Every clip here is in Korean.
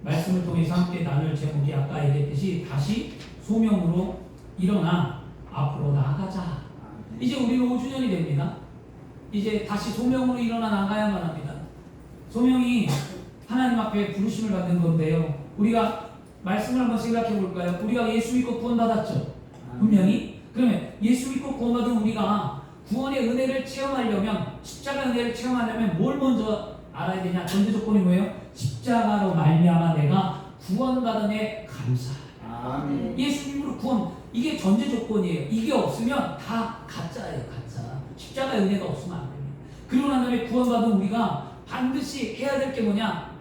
말씀을 통해서 함께 나눌 제목이 아까 얘기했듯이 다시 소명으로 일어나 앞으로 나아가자. 이제 우리는 5주년이 됩니다. 이제 다시 소명으로 일어나 나가야만 합니다. 소명이 하나님 앞에 부르심을 받는 건데요. 우리가 말씀을 한번 생각해 볼까요? 우리가 예수 믿고 구원받았죠. 분명히. 그러면 예수 믿고 구원받은 우리가 구원의 은혜를 체험하려면, 십자가 은혜를 체험하려면 뭘 먼저 알아야 되냐? 전제 조건이 뭐예요? 십자가로 말미암아 내가 구원받은 애 감사하라. 예수님으로 구원, 이게 전제 조건이에요. 이게 없으면 다 가짜예요. 가짜. 십자가의 은혜가 없으면 안 됩니다. 그러고 난 다음에 구원받은 우리가 반드시 해야 될 게 뭐냐?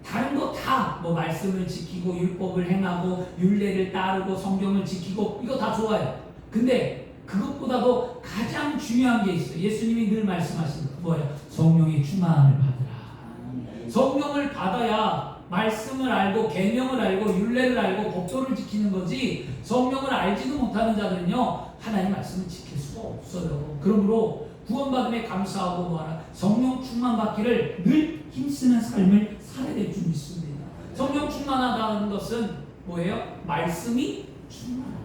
다른 거 다 뭐 말씀을 지키고 율법을 행하고 율례를 따르고 성경을 지키고 이거 다 좋아요. 근데 그것보다도 가장 중요한 게 있어요. 예수님이 늘 말씀하시는 거 뭐예요? 성령의 충만함을 받으라. 성령을 받아야 말씀을 알고 계명을 알고 율례를 알고 법도를 지키는 거지, 성령을 알지도 못하는 자들은요 하나님 말씀을 지킬 수가 없어요. 그러므로 구원받음에 감사하고 뭐하라? 성령 충만 받기를 늘 힘쓰는 삶을 살아야 될 줄 믿습니다. 성령 충만하다는 것은 뭐예요? 말씀이 충만하다.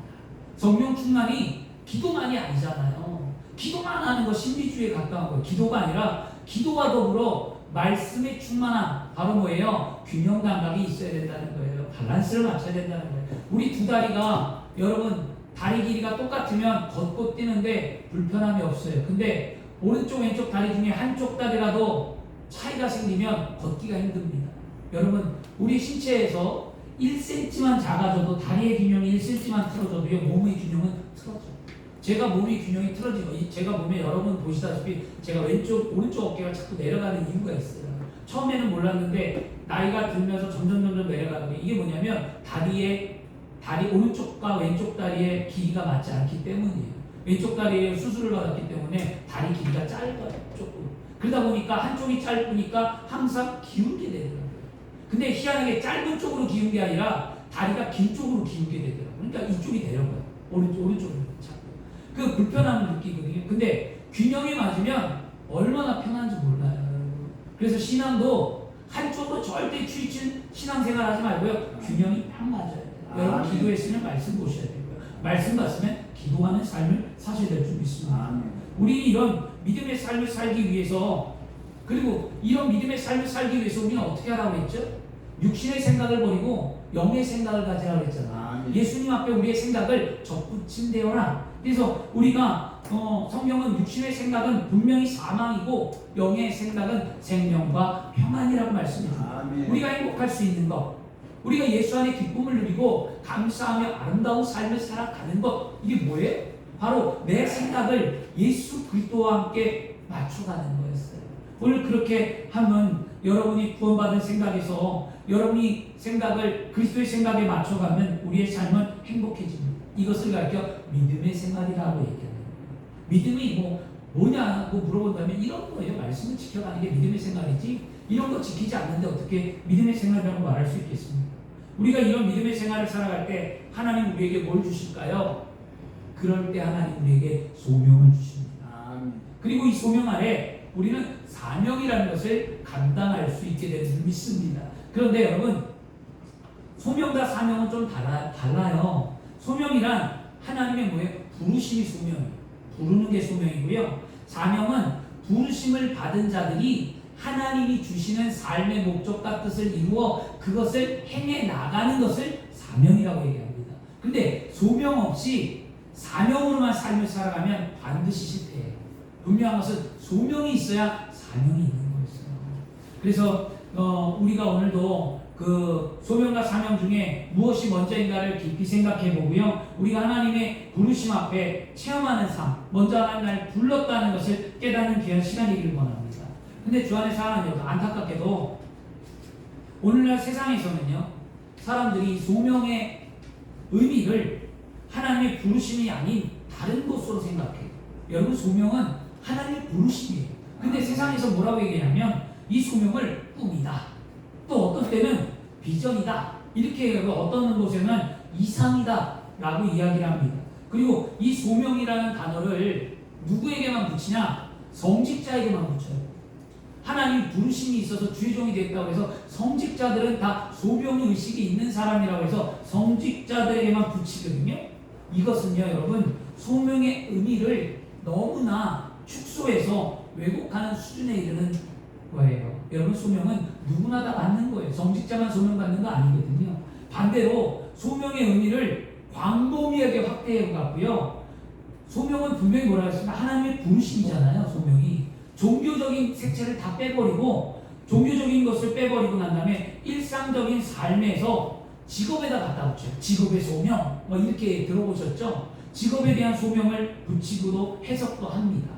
성령 충만이 기도만이 아니잖아요. 기도만 하는 거 신비주의에 가까운 거예요. 기도가 아니라 기도와 더불어 말씀의 충만함, 바로 뭐예요? 균형 감각이 있어야 된다는 거예요. 밸런스를 맞춰야 된다는 거예요. 우리 두 다리가, 여러분 다리 길이가 똑같으면 걷고 뛰는데 불편함이 없어요. 근데 오른쪽 왼쪽 다리 중에 한쪽 다리라도 차이가 생기면 걷기가 힘듭니다. 여러분 우리 신체에서 1cm만 작아져도 다리의 균형이 1cm만 틀어져도요 몸의 균형은 틀어져요. 제가 몸의 균형이 틀어지고, 제가 보면 여러분 보시다시피 제가 오른쪽 어깨가 자꾸 내려가는 이유가 있어요. 처음에는 몰랐는데 나이가 들면서 점점 내려가는 게, 이게 뭐냐면 다리 오른쪽과 왼쪽 다리의 길이가 맞지 않기 때문이에요. 왼쪽 다리에 수술을 받았기 때문에 다리 길이가 짧아요. 조금. 그러다 보니까 한쪽이 짧으니까 항상 기울게 되더라고요. 근데 희한하게 짧은 쪽으로 기운 게 아니라 다리가 긴 쪽으로 기울게 되더라고요. 그러니까 이쪽이 내려가요. 오른쪽으로 자꾸. 그 불편함을 느끼거든요. 근데 균형이 맞으면 얼마나 편한지 몰라요. 그래서 신앙도 한쪽으로 절대 치우친 신앙생활 하지 말고요. 균형이 딱 맞아요. 여러분 기도했으면 말씀 보셔야 되고요. 말씀 봤으면 기도하는 삶을 사셔야 될 줄 믿습니다. 우리 이런 믿음의 삶을 살기 위해서, 그리고 이런 믿음의 삶을 살기 위해서 우리는 어떻게 하라고 했죠? 육신의 생각을 버리고 영의 생각을 가지라고 했잖아. 예수님 앞에 우리의 생각을 접붙임되어라. 그래서 우리가 성경은 육신의 생각은 분명히 사망이고 영의 생각은 생명과 평안이라고 말씀해줍니다. 우리가 행복할 수 있는 것, 우리가 예수 안에 기쁨을 누리고 감사하며 아름다운 삶을 살아가는 것, 이게 뭐예요? 바로 내 생각을 예수 그리스도와 함께 맞춰가는 거였어요. 오늘 그렇게 하면 여러분이 구원받은 생각에서 여러분이 생각을 그리스도의 생각에 맞춰가면 우리의 삶은 행복해집니다. 이것을 가르쳐 믿음의 생활이라고 얘기합니다. 믿음이 뭐냐고 물어본다면 이런 거예요. 말씀을 지켜가는 게 믿음의 생활이지, 이런 거 지키지 않는데 어떻게 믿음의 생활이라고 말할 수 있겠습니까? 우리가 이런 믿음의 생활을 살아갈 때 하나님 우리에게 뭘 주실까요? 그럴 때 하나님 우리에게 소명을 주십니다. 그리고 이 소명 아래 우리는 사명이라는 것을 감당할 수 있게 되는 줄 믿습니다. 그런데 여러분, 소명과 사명은 좀 달라요. 소명이란 하나님의 뭐예요? 부르심이 소명이에요. 부르는 게 소명이고요. 사명은 부르심을 받은 자들이 하나님이 주시는 삶의 목적과 뜻을 이루어 그것을 행해 나가는 것을 사명이라고 얘기합니다. 근데 소명 없이 사명으로만 삶을 살아가면 반드시 실패해요. 분명한 것은 소명이 있어야 사명이 있는 거였어요. 그래서 우리가 오늘도 그 소명과 사명 중에 무엇이 먼저인가를 깊이 생각해 보고요. 우리가 하나님의 부르심 앞에 체험하는 삶, 먼저 하나님 날 불렀다는 것을 깨닫는 귀한 시간이길 원합니다. 근데 주 안에서 하나님, 안타깝게도 오늘날 세상에서는요, 사람들이 소명의 의미를 하나님의 부르심이 아닌 다른 것으로 생각해요. 여러분, 소명은 하나님의 부르심이에요. 근데 세상에서 뭐라고 얘기하냐면 이 소명을 꿈이다, 또 어떤 때는 비전이다, 이렇게 얘기하고 어떤 곳에는 이상이다 라고 이야기를 합니다. 그리고 이 소명이라는 단어를 누구에게만 붙이냐? 성직자에게만 붙여요. 하나님 부르심이 있어서 주의 종이 됐다고 해서 성직자들은 다 소명 의식이 있는 사람이라고 해서 성직자들에게만 붙이거든요. 이것은요 여러분 소명의 의미를 너무나 축소해서 왜곡하는 수준에 이르는 거예요. 여러분 소명은 누구나 다 받는 거예요. 성직자만 소명받는 거 아니거든요. 반대로 소명의 의미를 광범위하게 확대해 갔고요. 소명은 분명히 뭐라고 했습니까? 하나님의 부르심이잖아요. 소명이 종교적인 색채를 다 빼버리고 종교적인 것을 빼버리고 난 다음에 일상적인 삶에서 직업에다 갖다 붙여요. 직업의 소명 뭐 이렇게 들어보셨죠? 직업에 대한 소명을 붙이고도 해석도 합니다.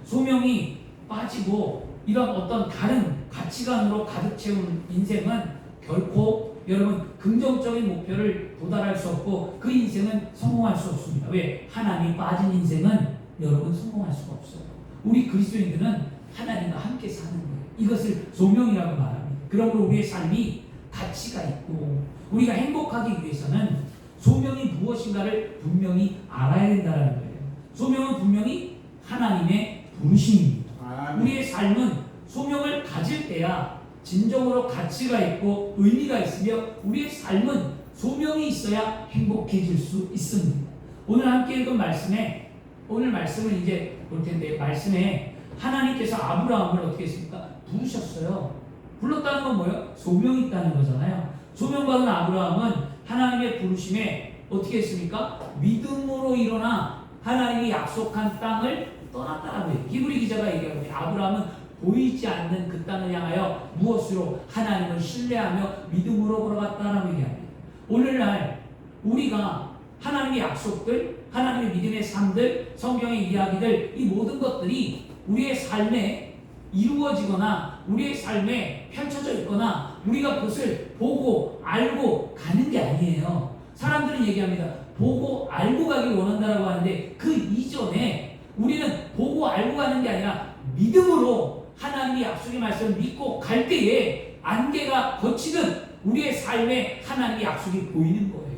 소명이 빠지고 이런 어떤 다른 가치관으로 가득 채운 인생은 결코 여러분 긍정적인 목표를 도달할 수 없고 그 인생은 성공할 수 없습니다. 왜? 하나님이 빠진 인생은 여러분 성공할 수가 없어요. 우리 그리스도인들은 하나님과 함께 사는 거예요. 이것을 소명이라고 말합니다. 그러므로 우리의 삶이 가치가 있고 우리가 행복하기 위해서는 소명이 무엇인가를 분명히 알아야 된다는 거예요. 소명은 분명히 하나님의 부르심입니다. 우리의 삶은 소명을 가질 때야 진정으로 가치가 있고 의미가 있으며 우리의 삶은 소명이 있어야 행복해질 수 있습니다. 오늘 함께 읽은 말씀에 오늘 말씀을 이제 볼 텐데 말씀에 하나님께서 아브라함을 어떻게 했습니까? 부르셨어요. 불렀다는 건 뭐예요? 소명이 있다는 거잖아요. 소명받은 아브라함은 하나님의 부르심에 어떻게 했습니까? 믿음으로 일어나 하나님이 약속한 땅을 떠났다라고 해요. 히브리 기자가 얘기하고 아브라함은 보이지 않는 그 땅을 향하여 무엇으로? 하나님을 신뢰하며 믿음으로 걸어갔다라고 얘기합니다. 오늘날 우리가 하나님의 약속들, 하나님의 믿음의 삶들, 성경의 이야기들 이 모든 것들이 우리의 삶에 이루어지거나 우리의 삶에 펼쳐져 있거나 우리가 그것을 보고 알고 가는 게 아니에요. 사람들은 얘기합니다. 보고 알고 가길 원한다라고 하는데 그 이전에 우리는 보고 알고 가는 게 아니라 믿음으로 하나님의 약속의 말씀을 믿고 갈 때에 안개가 거치듯 우리의 삶에 하나님의 약속이 보이는 거예요.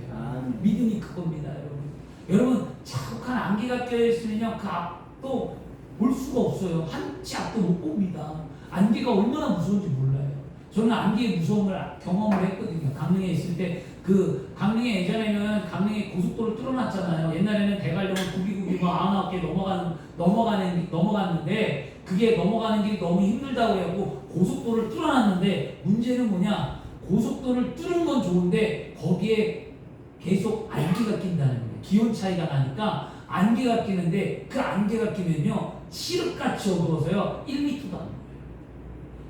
믿음이 그겁니다, 여러분. 여러분 자욱한 안개가 껴있으면요 그 앞도 볼 수가 없어요. 한치 앞도 못 봅니다. 안개가 얼마나 무서운지 몰라요. 저는 안개의 무서움을 경험을 했거든요. 강릉에 있을 때 그 강릉에 예전에는 강릉에 고속도로를 뚫어놨잖아요. 옛날에는 대관령은 구기구기 뭐 99개 넘어갔는데 그게 넘어가는 길이 너무 힘들다고 해갖고 고속도로를 뚫어놨는데 문제는 뭐냐? 고속도로를 뚫은 건 좋은데 거기에 계속 안개가 낀다는 거예요. 기온 차이가 나니까 안개가 끼는데 그 안개가 끼면요 칠흑같이 어두워서요 1m도 안 보여요.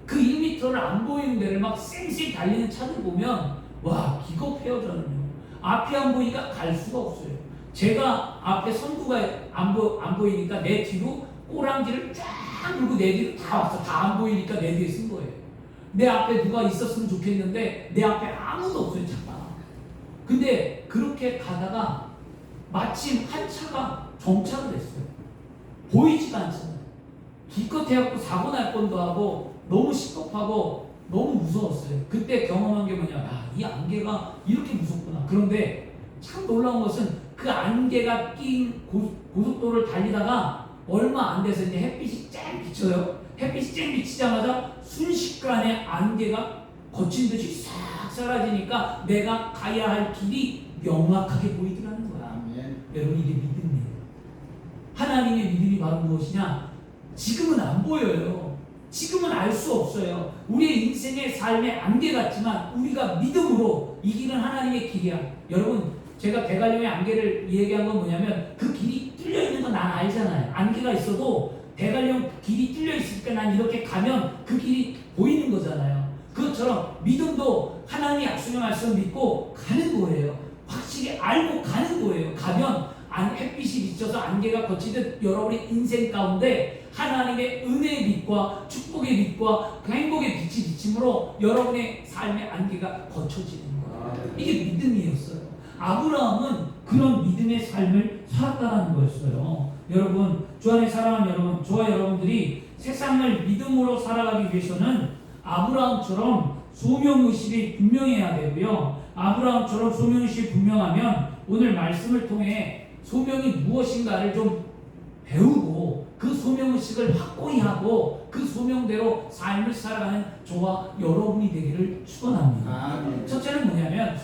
그 1m를 안 보이는 데를 막 쌩쌩 달리는 차들 보면 와 기겁해요. 저는요. 앞이 안 보이니까 갈 수가 없어요. 제가 앞에 선두가 안 보이니까 내 뒤로 꼬랑지를 쫙 물고 내 뒤로 다 왔어. 다 안 보이니까 내 뒤에 쓴 거예요. 내 앞에 누가 있었으면 좋겠는데 내 앞에 아무도 없어요. 차가. 근데 그렇게 가다가 마침 한 차가 정차를 했어요. 보이지가 않잖아요. 기껏해갖고 사고 날 뻔도 하고 너무 시겁하고 너무 무서웠어요. 그때 경험한 게 뭐냐? 야, 이 안개가 이렇게 무섭구나. 그런데 참 놀라운 것은 그 안개가 낀 고속도로를 달리다가 얼마 안 돼서 이제 햇빛이 쨍 비쳐요. 햇빛이 쨍 비치자마자 순식간에 안개가 거친 듯이 싹 사라지니까 내가 가야 할 길이 명확하게 보이더라는 거야. 여러분 이게 믿음이에요. 하나님의 믿음이 바로 무엇이냐? 지금은 안 보여요. 지금은 알 수 없어요. 우리의 인생의 삶의 안개 같지만 우리가 믿음으로 이 길은 하나님의 길이야. 여러분 제가 대관령의 안개를 얘기한 건 뭐냐면 그 길이 뚫려 있는 건 난 알잖아요. 안개가 있어도 대관령 길이 뚫려 있으니까 난 이렇게 가면 그 길이 보이는 거잖아요. 그것처럼 믿음도 하나님의 약속의 말씀을 믿고 가는 거예요. 확실히 알고 가는 거예요. 가면 햇빛이 비쳐서 안개가 거치듯 여러분의 인생 가운데 하나님의 은혜의 빛과 축복의 빛과 그 행복의 빛이 비침으로 여러분의 삶의 안개가 거쳐지는 거예요. 이게 믿음이었어요. 아브라함은 그런 믿음의 삶을 살았다는 거였어요. 여러분, 주 안에 사랑하는 여러분, 저와 여러분들이 세상을 믿음으로 살아가기 위해서는 아브라함처럼 소명의식이 분명해야 되고요. 아브라함처럼 소명의식이 분명하면 오늘 말씀을 통해 소명이 무엇인가를 좀 배우고 그 소명의식을 확고히 하고 그 소명대로 삶을 살아가는 저와 여러분이 되기를 축원합니다. 첫째는 뭐냐면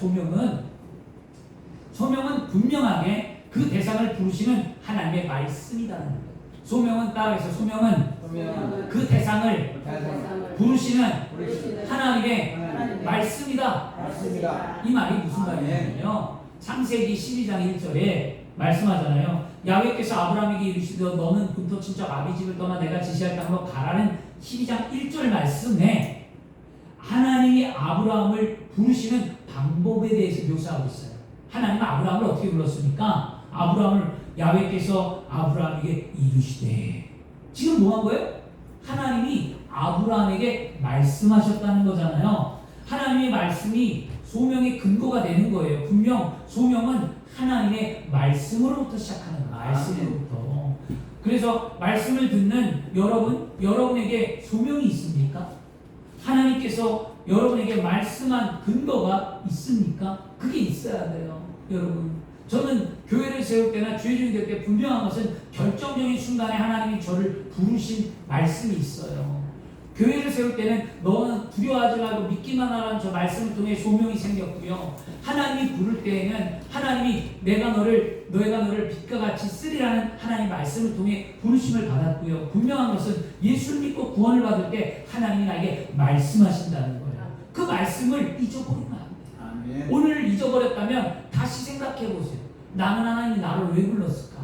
소명은 분명하게 그 대상을 부르시는 하나님의 말씀이라는 거예요. 소명은 따라해서 소명은 그 대상을 부르시는 하나님의 말씀이다. 이 말이 무슨 말이냐면요. 창세기 12장 1절에 말씀하잖아요. 야훼께서 아브라함에게 이르시되 너는 본토 친척 아비집을 떠나 내가 지시할 땅으로 가라는 12장 1절 말씀에 하나님이 아브라함을 부르시는 방법에 대해서 묘사하고 있어요. 하나님은 아브라함을 어떻게 불렀습니까? 야훼께서 아브라함에게 이르시되, 지금 뭐 한 거예요? 하나님이 아브라함에게 말씀하셨다는 거잖아요. 하나님의 말씀이 소명의 근거가 되는 거예요. 분명 소명은 하나님의 말씀으로부터 시작하는 거예요. 말씀으로부터. 그래서 말씀을 듣는 여러분에게 소명이 있습니까? 하나님께서 여러분에게 말씀한 근거가 있습니까? 그게 있어야 돼요, 여러분. 저는 교회를 세울 때나 주의종이 될 때 분명한 것은 결정적인 순간에 하나님이 저를 부르신 말씀이 있어요. 교회를 세울 때는 너는 두려워하지 말고 믿기만 하라는 저 말씀을 통해 소명이 생겼고요. 하나님이 부를 때에는 하나님이 너가 너를 빛과 같이 쓰리라는 하나님의 말씀을 통해 부르심을 받았고요. 분명한 것은 예수를 믿고 구원을 받을 때 하나님이 나에게 말씀하신다는 거예요. 그 말씀을 잊어버리면 안 돼요. 오늘 잊어버렸다면 다시 생각해 보세요. 나는 하나님이 나를 왜 불렀을까?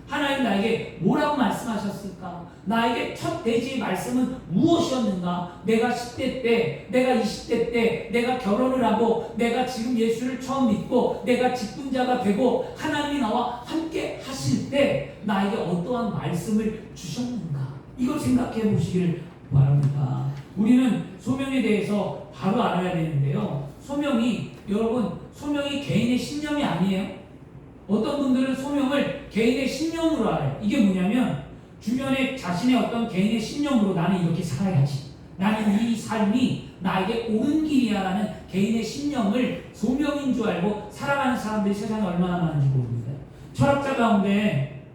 하나님 나에게 뭐라고 말씀하셨을까? 나에게 첫 대지의 말씀은 무엇이었는가? 내가 10대 때, 내가 20대 때, 내가 결혼을 하고, 내가 지금 예수를 처음 믿고, 내가 직분자가 되고, 하나님이 나와 함께 하실 때 나에게 어떠한 말씀을 주셨는가? 이걸 생각해 보시길 바랍니다. 우리는 소명에 대해서 바로 알아야 되는데요. 여러분, 소명이 개인의 신념이 아니에요. 어떤 분들은 소명을 개인의 신념으로 알아요. 이게 뭐냐면 주변에 자신의 어떤 개인의 신념으로 나는 이렇게 살아야지, 나는 이 삶이 나에게 옳은 길이야 라는 개인의 신념을 소명인 줄 알고 살아가는 사람들이 세상에 얼마나 많은지 모릅니다. 철학자 가운데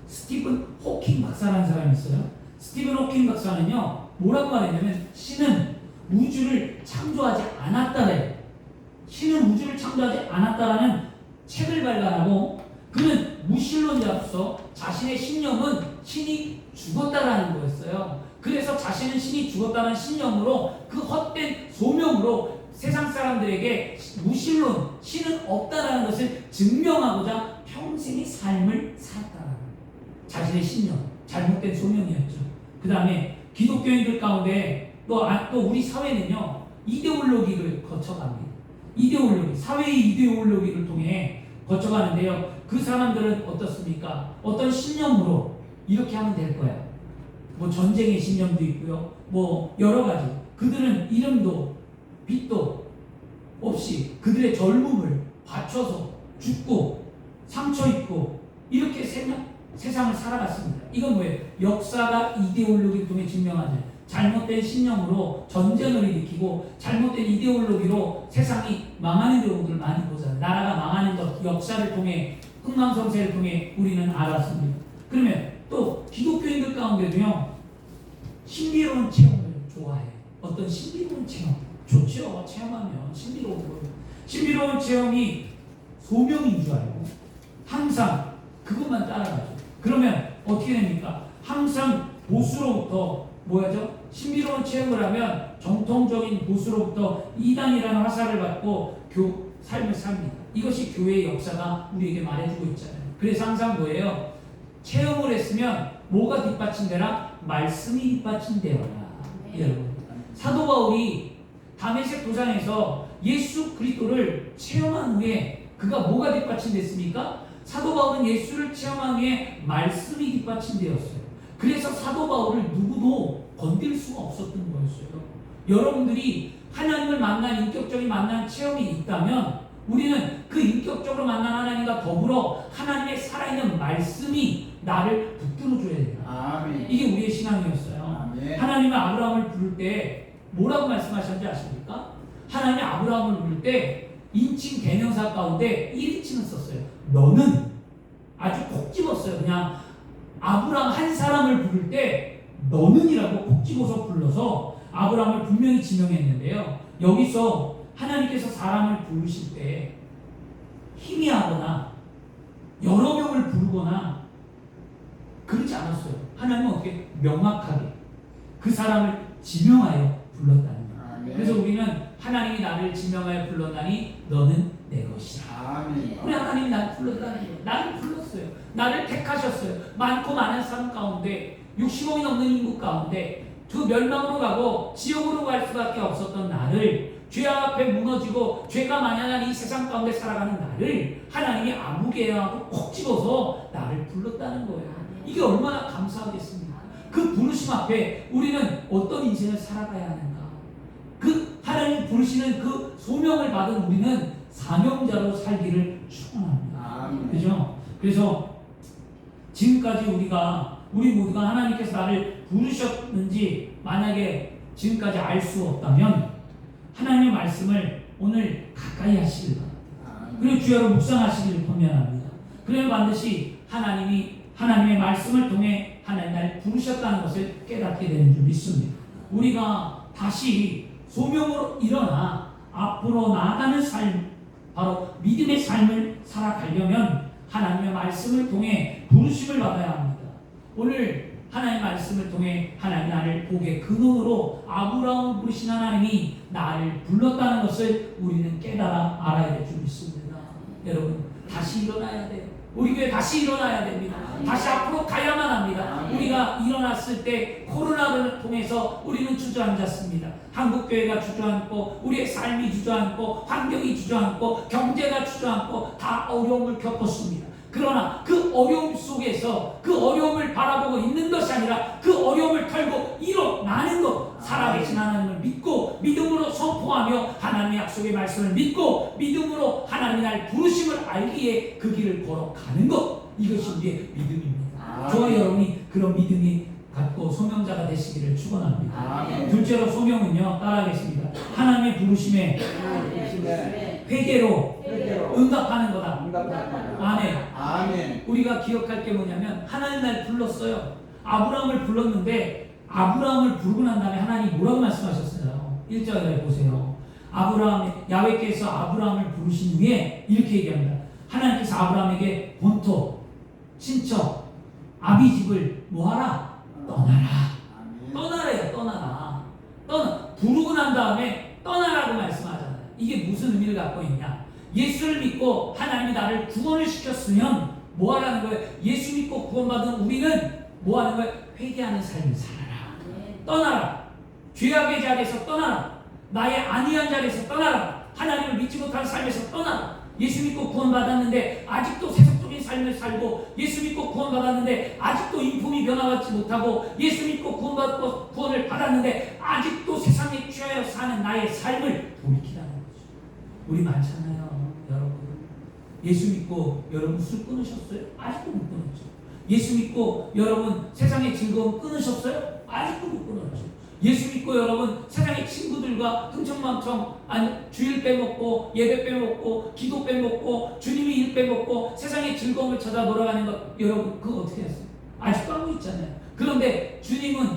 스티븐 호킹 박사라는 사람이 있어요. 스티븐 호킹 박사는요, 뭐라고 말했냐면 신은 우주를 창조하지 않았다래요. 신은 우주를 창조하지 않았다라는 책을 발간하고, 그는 무신론자로서 자신의 신념은 신이 죽었다라는 거였어요. 그래서 자신은 신이 죽었다는 신념으로 그 헛된 소명으로 세상 사람들에게 무신론, 신은 없다라는 것을 증명하고자 평생의 삶을 살았다라는 거예요. 자신의 신념, 잘못된 소명이었죠. 그 다음에 기독교인들 가운데 또 우리 사회는요, 이데올로기를 거쳐갑니다. 사회의 이데올로기를 통해 거쳐가는데요. 그 사람들은 어떻습니까? 어떤 신념으로 이렇게 하면 될 거야. 뭐 전쟁의 신념도 있고요. 뭐 여러 가지. 그들은 이름도 빛도 없이 그들의 젊음을 바쳐서 죽고 상처 입고 이렇게 세상을 살아갔습니다. 이건 뭐예요? 역사가 이데올로기를 통해 증명하죠. 잘못된 신념으로 전쟁을 일으키고 잘못된 이데올로기로 세상이 망하는 경우들을 많이 보잖아요. 나라가 망하는 것, 역사를 통해, 흥망성쇠를 통해 우리는 알았습니다. 그러면 또 기독교인들 가운데도요, 신비로운 체험을 좋아해요. 어떤 신비로운 체험 좋죠. 체험하면 신비로운 체험이 소명인 줄 알고 항상 그것만 따라가죠. 그러면 어떻게 됩니까? 항상 보수로부터 신비로운 체험을 하면 정통적인 보수로부터 이단이라는 화살을 받고 삶을 삽니다. 이것이 교회의 역사가 우리에게 말해주고 있잖아요. 그래서 항상 뭐예요? 체험을 했으면 뭐가 뒷받침되라? 말씀이 뒷받침되어라. 여러분, 사도 바울이 다메섹 도상에서 예수 그리스도를 체험한 후에 그가 뭐가 뒷받침됐습니까? 사도 바울은 예수를 체험한 후에 말씀이 뒷받침되었어요. 그래서 사도 바울을 누구도 건들 수가 없었던 거였어요. 여러분들이 하나님을 만난 인격적인 만난 체험이 있다면 우리는 그 인격적으로 만난 하나님과 더불어 하나님의 살아있는 말씀이 나를 붙들어줘야 돼요. 아멘. 이게 우리의 신앙이었어요. 아멘. 하나님은 아브라함을 부를 때 뭐라고 말씀하셨는지 아십니까? 하나님이 아브라함을 부를 때 인칭 대명사 가운데 1인칭을 썼어요. 너는, 아주 콕 집었어요. 그냥 아브라함 한 사람을 부를 때 너는이라고 콕 집어서 불러서 아브라함을 분명히 지명했는데요. 여기서 하나님께서 사람을 부르실 때 희미하거나 여러 명을 부르거나 그렇지 않았어요. 하나님은 어떻게 명확하게 그 사람을 지명하여 불렀다는 거예요. 그래서 우리는 하나님이 나를 지명하여 불렀나니 너는 내 것이다. 우리 하나님이 나를 불렀다는 거예요. 나를 불렀어요. 나를 택하셨어요. 많고 많은 삶 가운데 60억이 넘는 인구 가운데 그 멸망으로 가고 지옥으로 갈 수밖에 없었던 나를 죄 앞에 무너지고 죄가 만연한 이 세상 가운데 살아가는 나를 하나님이 아무개하고 콕 집어서 나를 불렀다는 거예요. 이게 얼마나 감사하겠습니까? 그 부르심 앞에 우리는 어떤 인생을 살아가야 하는가? 그 하나님 부르시는 그 소명을 받은 우리는 사명자로 살기를 축원합니다. 그죠? 그래서 지금까지 우리 모두가 하나님께서 나를 부르셨는지 만약에 지금까지 알 수 없다면 하나님의 말씀을 오늘 가까이 하시길 바랍니다. 그리고 주야로 묵상하시기를 권면합니다. 그러면 반드시 하나님의 말씀을 통해 하나님 나를 부르셨다는 것을 깨닫게 되는 줄 믿습니다. 우리가 다시 소명으로 일어나 앞으로 나아가는 삶, 바로 믿음의 삶을 살아가려면 하나님의 말씀을 통해 부르심을 받아야 합니다. 오늘 하나님의 말씀을 통해 하나님 나를 복의 근원으로 아브라함을 부르신 하나님이 나를 불렀다는 것을 우리는 깨달아 알아야 될 줄 믿습니다. 여러분 다시 일어나야 돼요. 우리 교회 다시 일어나야 됩니다. 다시 앞으로 가야만 합니다. 우리가 일어났을 때 코로나를 통해서 우리는 주저앉았습니다. 한국교회가 주저앉고 우리의 삶이 주저앉고 환경이 주저앉고 경제가 주저앉고 다 어려움을 겪었습니다. 그러나 그 어려움 속에서 그 어려움을 바라보고 있는 것이 아니라 그 어려움을 털고 일어나는 것, 살아계신 하나님을 믿고 믿음으로 선포하며 하나님의 약속의 말씀을 믿고 믿음으로 하나님이 날 부르심을 알기에 그 길을 걸어가는 것, 이것이 우리의 믿음입니다. 저와 여러분이 그런 믿음이 갖고 소명자가 되시기를 축원합니다. 둘째로 소명은요, 따라하겠습니다. 하나님의 부르심에 회개로 응답하는 거다. 아멘. 우리가 기억할 게 뭐냐면 하나님 날 불렀어요. 아브라함을 불렀는데 아브라함을 부르고 난 다음에 하나님이 뭐라고 말씀하셨어요? 1절에 보세요. 야훼께서 아브라함을 부르신 후에 이렇게 얘기합니다. 하나님께서 아브라함에게 본토, 친척, 아비집을 뭐하라? 떠나라. 떠나래요. 떠나라. 부르고 난 다음에 떠나라고 말씀하잖아요. 이게 무슨 의미를 갖고 있냐? 예수를 믿고 하나님이 나를 구원을 시켰으면 뭐 하라는 거예요? 예수 믿고 구원받은 우리는 뭐 하는 거예요? 회개하는 삶을 살아라. 떠나라. 죄악의 자리에서 떠나라. 나의 안이한 자리에서 떠나라. 하나님을 믿지 못하는 삶에서 떠나라. 예수 믿고 구원받았는데 아직도 세속적인 삶을 살고, 예수 믿고 구원받았는데 아직도 인품이 변화받지 못하고, 예수 믿고 구원받고 구원을 받았는데 아직도 세상에 취하여 사는 나의 삶을 돌이키라는 거죠. 우리 많잖아요, 여러분. 예수 믿고 여러분 술 끊으셨어요? 아직도 못 끊었죠. 예수 믿고 여러분 세상의 즐거움 끊으셨어요? 아직도 못 끊었죠. 예수 믿고 여러분 세상의 친구들과 흥청망청 주일 빼먹고 예배 빼먹고 기도 빼먹고 주님이 일 빼먹고 세상의 즐거움을 찾아 돌아가는 것, 여러분 그거 어떻게 했어요? 아직도 하고 있잖아요. 그런데 주님은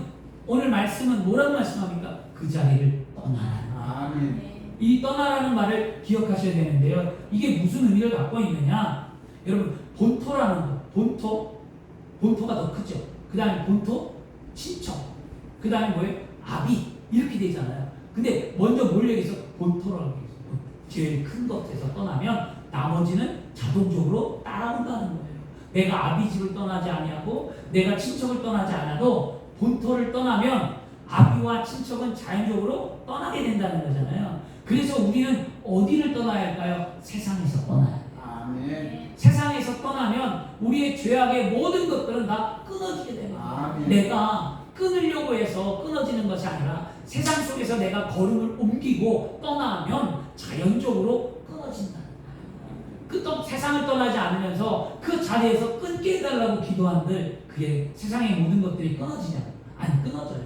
오늘 말씀은 뭐라고 말씀합니까? 그 자리를 떠나라. 아멘. 이 떠나라는 말을 기억하셔야 되는데요. 이게 무슨 의미를 갖고 있느냐? 여러분 본토라는 거, 본토가 더 크죠. 그 다음에 본토, 친척, 그 다음에 뭐예요? 아비, 이렇게 되잖아요. 근데 먼저 뭘 얘기해서 본토라고 얘기했어요. 제일 큰 것에서 떠나면 나머지는 자동적으로 따라온다는 거예요. 내가 아비 집을 떠나지 아니하고 내가 친척을 떠나지 않아도 본토를 떠나면 아비와 친척은 자연적으로 떠나게 된다는 거잖아요. 그래서 우리는 어디를 떠나야 할까요? 세상에서 떠나야 돼요. 아멘. 세상에서 떠나면 우리의 죄악의 모든 것들은 다 끊어지게 됩니다. 아멘. 내가 끊으려고 해서 끊어지는 것이 아니라 세상 속에서 내가 걸음을 옮기고 떠나면 자연적으로 끊어진다는 거예요. 세상을 떠나지 않으면서 그 자리에서 끊게 해달라고 기도한들 그의 세상의 모든 것들이 끊어지냐? 안 끊어져요.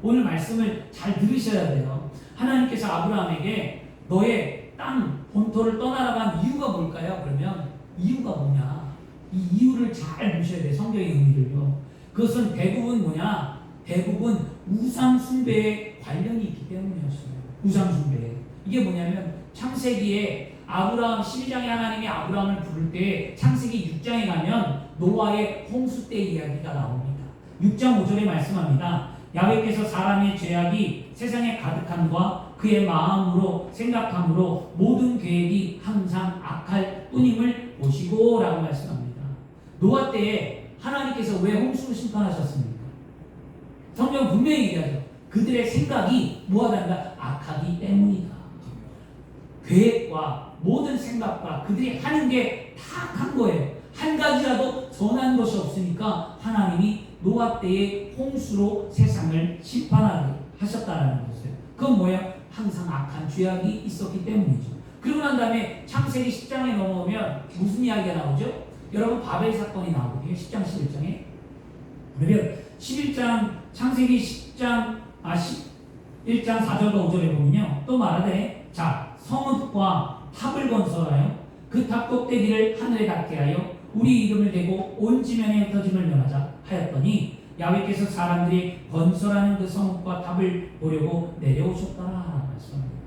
오늘 말씀을 잘 들으셔야 돼요. 하나님께서 아브라함에게 너의 땅 본토를 떠나라고 한 이유가 뭘까요? 그러면 이유가 뭐냐? 이 이유를 잘 보셔야 돼요. 성경의 의미를요. 그것은 대부분 뭐냐? 대부분 우상 숭배에 관련이 있기 때문이었어요. 우상 숭배. 이게 뭐냐면 창세기에 아브라함 12장에 하나님이 아브라함을 부를 때 창세기 6장에 가면 노아의 홍수 때 이야기가 나옵니다. 6장 5절에 말씀합니다. 야훼께서 사람의 죄악이 세상에 가득함과 그의 마음으로 생각함으로 모든 계획이 항상 악할 뿐임을 보시고 라고 말씀합니다. 노아 때에 하나님께서 왜 홍수를 심판하셨습니까? 성경 분명히 얘기하죠. 그들의 생각이 뭐하다니까 악하기 때문이다. 계획과 모든 생각과 그들이 하는 게 다 악한 거예요. 한 가지라도 선한 것이 없으니까 하나님이 노아 때의 홍수로 세상을 심판하게 하셨다는 것이에요. 그건 뭐예요? 항상 악한 죄악이 있었기 때문이죠. 그리고 난 다음에 창세기 10장에 넘어오면 무슨 이야기가 나오죠? 여러분 바벨 사건이 나오거든요. 10장 11장에. 그러면 11장 창세기 10장 1장 4절과 5절에 보면요. 또 말하되 자 성읍과 탑을 건설하여 그 탑 꼭대기를 하늘에 닿게 하여 우리 이름을 대고 온 지면에 흩어짐을 면하자 하였더니 야훼께서 사람들이 건설하는 그 성읍과 탑을 보려고 내려오셨더라 말씀합니다.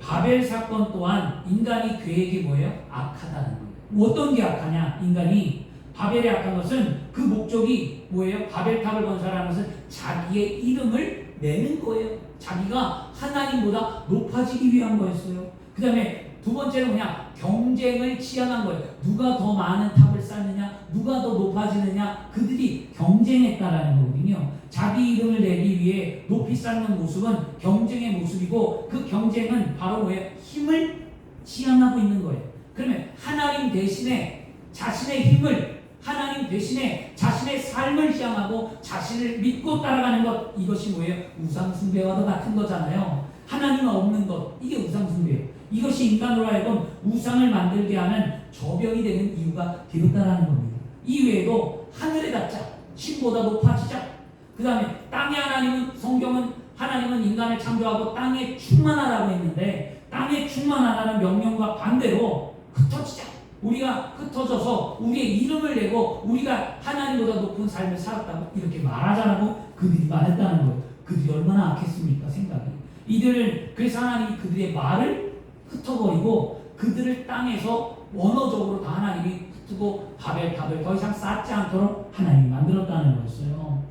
바벨 사건 또한 인간이 계획이 뭐예요? 악하다는 거예요. 어떤 게 악하냐? 인간이 바벨에 악한 것은 그 목적이 뭐예요? 바벨탑을 건설하는 것은 자기의 이름을 내는 거예요. 자기가 하나님보다 높아지기 위한 거였어요. 그 다음에 두 번째는 뭐냐? 경쟁을 지향한 거예요. 누가 더 많은 탑을 쌓느냐, 누가 더 높아지느냐, 그들이 경쟁했다라는 거거든요. 자기 이름을 내기 위해 높이 쌓는 모습은 경쟁의 모습이고 그 경쟁은 바로 뭐예요? 힘을 지향하고 있는 거예요. 그러면 하나님 대신에 자신의 힘을, 하나님 대신에 자신의 삶을 지향하고 자신을 믿고 따라가는 것, 이것이 뭐예요? 우상숭배와도 같은 거잖아요. 하나님 없는 것, 이게 우상숭배예요. 이것이 인간으로 하여금 우상을 만들게 하는 저병이 되는 이유가 되었다라는 겁니다. 이외에도 하늘에 닿자, 신보다 높아지자. 그 다음에 땅의 하나님은, 성경은 하나님은 인간을 창조하고 땅에 충만하라고 했는데 땅에 충만하라는 명령과 반대로 흩어지자. 우리가 흩어져서 우리의 이름을 내고 우리가 하나님보다 높은 삶을 살았다고 이렇게 말하자라고 그들이 말했다는 거예요. 그들이 얼마나 악했습니까? 생각이. 이들은 그래서 하나님이 그들의 말을 흩어버리고 그들을 땅에서 원어적으로 다 하나님이 흩고 바벨탑을 더 이상 쌓지 않도록 하나님이 만들었다는 거였어요.